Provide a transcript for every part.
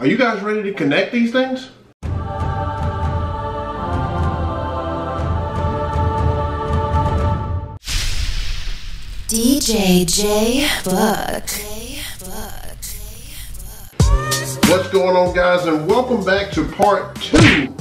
Are you guys ready to connect these things? DJ J Book. What's going on, guys, and welcome back to part 2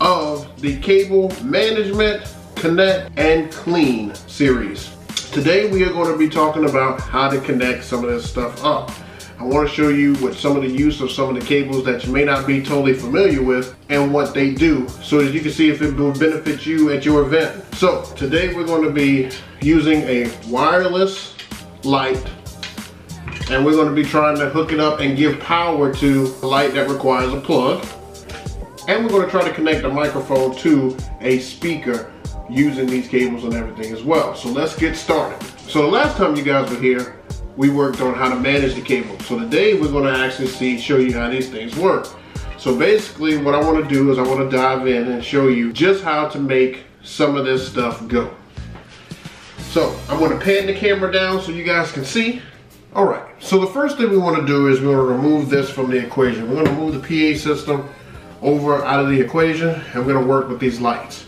of the cable management, connect, and clean series. Today we are going to be talking about how to connect some of this stuff up. I want to show you what some of the use of some of the cables that you may not be totally familiar with and what they do, so that you can see if it will benefit you at your event. So today we're going to be using a wireless light, and we're going to be trying to hook it up and give power to a light that requires a plug. And we're going to try to connect a microphone to a speaker using these cables and everything as well. So let's get started. So the last time you guys were here, we worked on how to manage the cable. So today we're going to actually show you how these things work. So basically what I want to do is I want to dive in and show you just how to make some of this stuff go. So I'm going to pan the camera down so you guys can see. Alright, so the first thing we want to do is we're going to remove this from the equation. We're going to move the PA system over out of the equation, and we're going to work with these lights.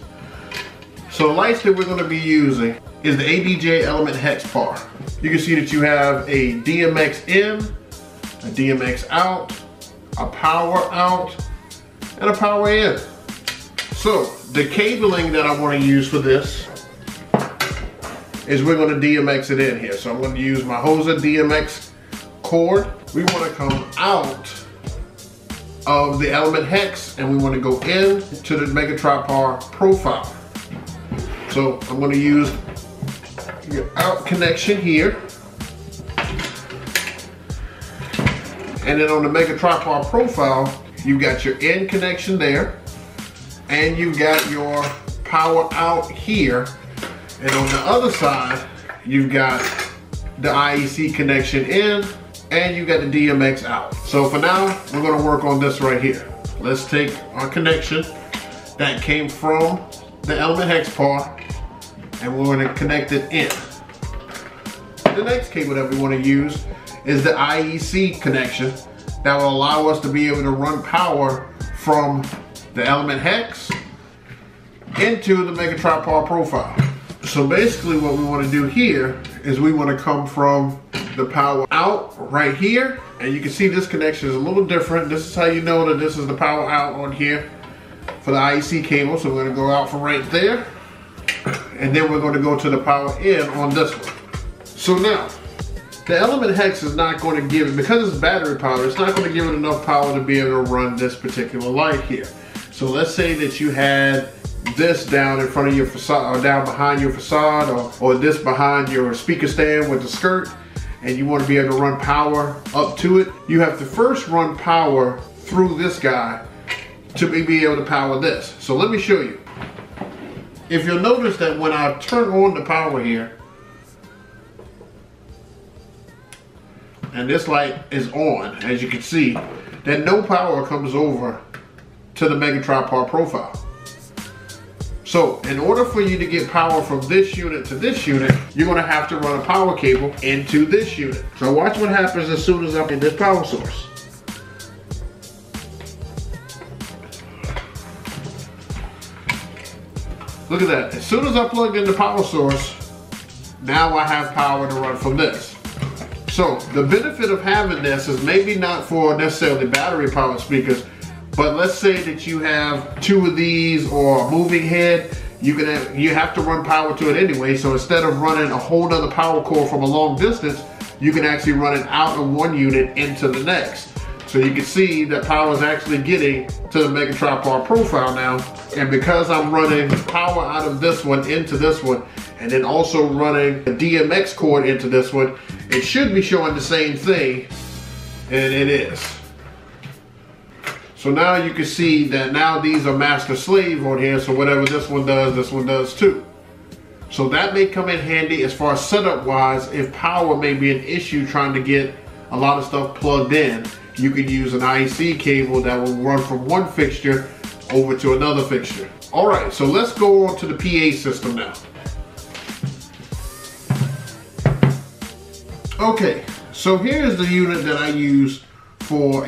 So the lights that we're going to be using is the ADJ Element Hex Par. You can see that you have a DMX in, a DMX out, a power out, and a power in. So the cabling that I want to use for this is we're going to DMX it in here. So I'm going to use my Hosa DMX cord. We want to come out of the element hex and we want to go in to the Mega Tripod profile. So I'm going to use your out connection here, and then on the Mega Tripod profile you've got your in connection there, and you've got your power out here, and on the other side you've got the IEC connection in, and you got the DMX out. So for now we're going to work on this right here. Let's take our connection that came from the element hex par and we're going to connect it in. The next cable that we want to use is the IEC connection that will allow us to be able to run power from the element hex into the Mega Tripod profile. So basically what we want to do here is we want to come from the power out right here, and you can see this connection is a little different. This is how you know that this is the power out on here for the IEC cable. So we're going to go out from right there, and then we're going to go to the power in on this one. So now the element hex is not going to give it, because it's battery power, it's not going to give it enough power to be able to run this particular light here. So let's say that you had this down in front of your facade, or down behind your facade, or this behind your speaker stand with the skirt, and you want to be able to run power up to it. You have to first run power through this guy to be able to power this. So let me show you. If you'll notice that when I turn on the power here, and this light is on, as you can see, then no power comes over to the Mega Tripod profile. So in order for you to get power from this unit to this unit, you're going to have to run a power cable into this unit. So watch what happens as soon as I'm in this power source. Look at that. As soon as I plugged in the power source, now I have power to run from this. So the benefit of having this is maybe not for necessarily battery powered speakers, but let's say that you have 2 of these or a moving head, you have to run power to it anyway. So instead of running a whole nother power cord from a long distance, you can actually run it out of one unit into the next. So you can see that power is actually getting to the Mega Tripod profile now. And because I'm running power out of this one into this one, and then also running a DMX cord into this one, it should be showing the same thing, and it is. So now you can see that now these are master slave on here, so whatever this one does too. So that may come in handy as far as setup wise. If power may be an issue trying to get a lot of stuff plugged in, you can use an IEC cable that will run from one fixture over to another fixture. All right, so let's go on to the PA system now. Okay, so here's the unit that I use for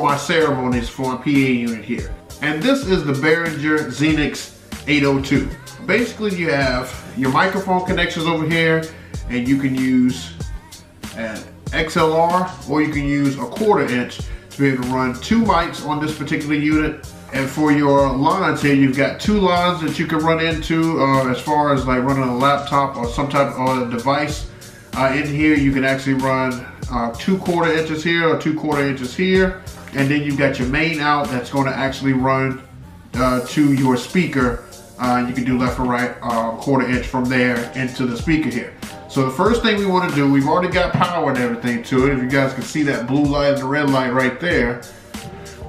my ceremonies for my PA unit here. And this is the Behringer Xenix 802. Basically, you have your microphone connections over here, and you can use an XLR or you can use a 1/4 inch to be able to run 2 mics on this particular unit. And for your lines here, you've got 2 lines that you can run into as far as like running a laptop or some type of device. In here, you can actually run 2 1/4 inches here or 2 1/4 inches here. And then you've got your main out that's going to actually run to your speaker. You can do left or right 1/4 inch from there into the speaker here. So the first thing we want to do, we've already got power and everything to it. If you guys can see that blue light and the red light right there,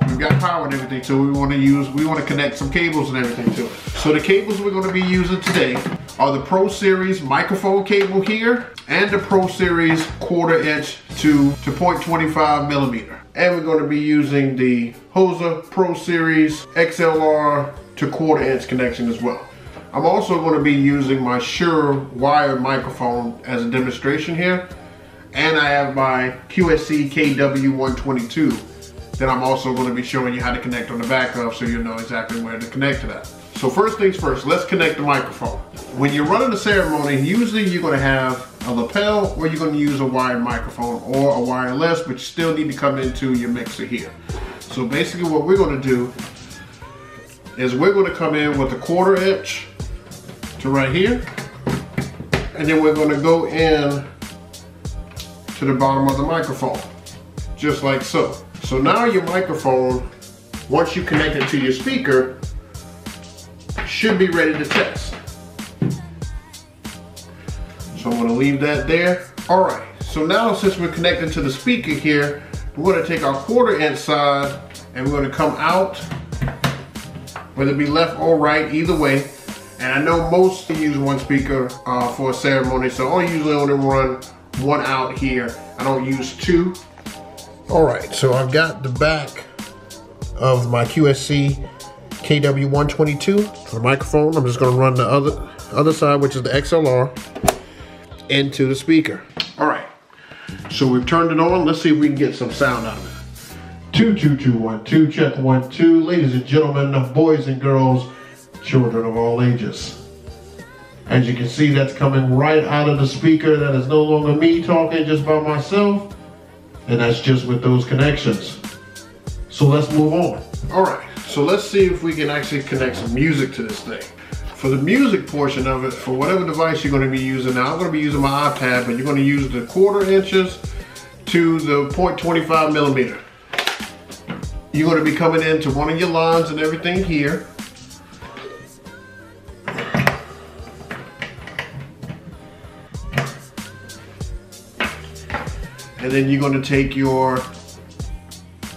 we've got power and everything to it. We want to connect some cables and everything to it. So the cables we're going to be using today are the Pro Series microphone cable here and the Pro Series 1/4 inch to 0.25 millimeter. And we're going to be using the Hosa Pro Series XLR to 1/4 inch connection as well. I'm also going to be using my Shure wired microphone as a demonstration here. And I have my QSC KW122 that I'm also going to be showing you how to connect on the back of, so you know exactly where to connect to that. So first things first, let's connect the microphone. When you're running a ceremony, usually you're going to have a lapel or you're going to use a wired microphone or a wireless, but you still need to come into your mixer here. So basically what we're going to do is we're going to come in with a 1/4 inch to right here, and then we're going to go in to the bottom of the microphone, just like so. So now your microphone, once you connect it to your speaker, should be ready to test. So I'm going to leave that there. All right, so now since we're connected to the speaker here, we're going to take our 1/4 inch side and we're going to come out, whether it be left or right, either way. And I know most use 1 speaker for a ceremony, so I usually only run 1 out here. I don't use 2. All right, so I've got the back of my QSC KW122 for the microphone. I'm just gonna run the other side, which is the XLR, into the speaker. All right, so we've turned it on. Let's see if we can get some sound out of it. 2 2 2 1 2, check 1 2. Ladies and gentlemen, boys and girls, children of all ages. As you can see, that's coming right out of the speaker. That is no longer me talking just by myself, and that's just with those connections. So let's move on. All right, so let's see if we can actually connect some music to this thing. For the music portion of it, for whatever device you're going to be using, now I'm going to be using my iPad, but you're going to use the 1/4 inches to the 0.25 millimeter. You're going to be coming into one of your lines and everything here. And then you're going to take your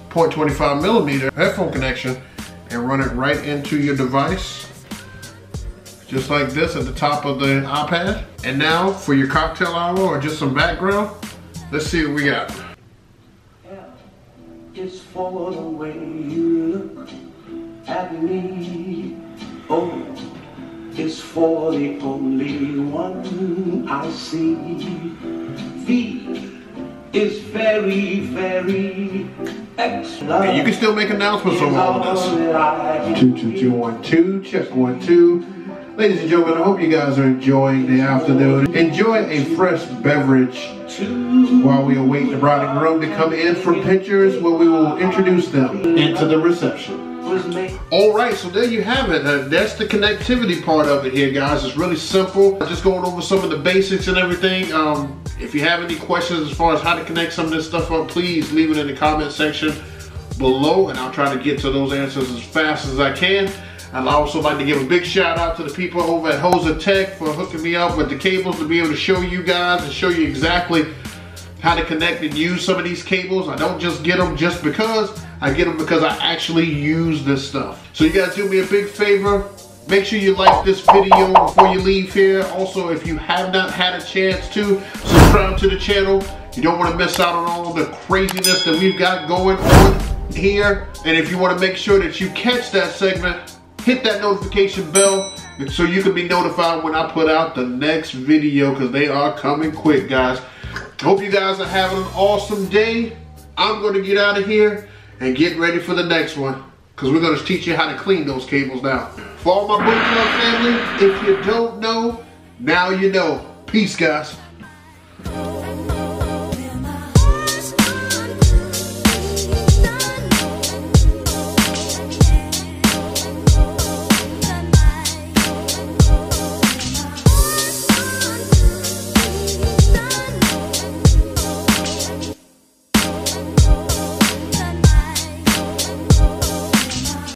0.25 millimeter headphone connection and run it right into your device, just like this at the top of the iPad. And now for your cocktail hour or just some background, let's see what we got. It's for the way you look at me. Oh, it's for the only one I see. V is very, very extra. And you can still make announcements on all of this. 2 2 2 1 2, check 1 2. Ladies and gentlemen, I hope you guys are enjoying the afternoon. Enjoy a fresh beverage while we await the bride and groom to come in for pictures, where we will introduce them into the reception. All right, so there you have it. That's the connectivity part of it here, guys. It's really simple. Just going over some of the basics and everything. If you have any questions as far as how to connect some of this stuff up, please leave it in the comment section below, and I'll try to get to those answers as fast as I can. I'd also like to give a big shout out to the people over at Hosa Tech for hooking me up with the cables to be able to show you guys and show you exactly how to connect and use some of these cables. I don't just get them just because, I get them because I actually use this stuff. So you guys do me a big favor. Make sure you like this video before you leave here. Also, if you have not had a chance to, subscribe to the channel. You don't want to miss out on all the craziness that we've got going on here. And if you want to make sure that you catch that segment, hit that notification bell so you can be notified when I put out the next video, because they are coming quick, guys. Hope you guys are having an awesome day. I'm going to get out of here and get ready for the next one, because we're going to teach you how to clean those cables now. For all my book club family, if you don't know, now you know. Peace, guys.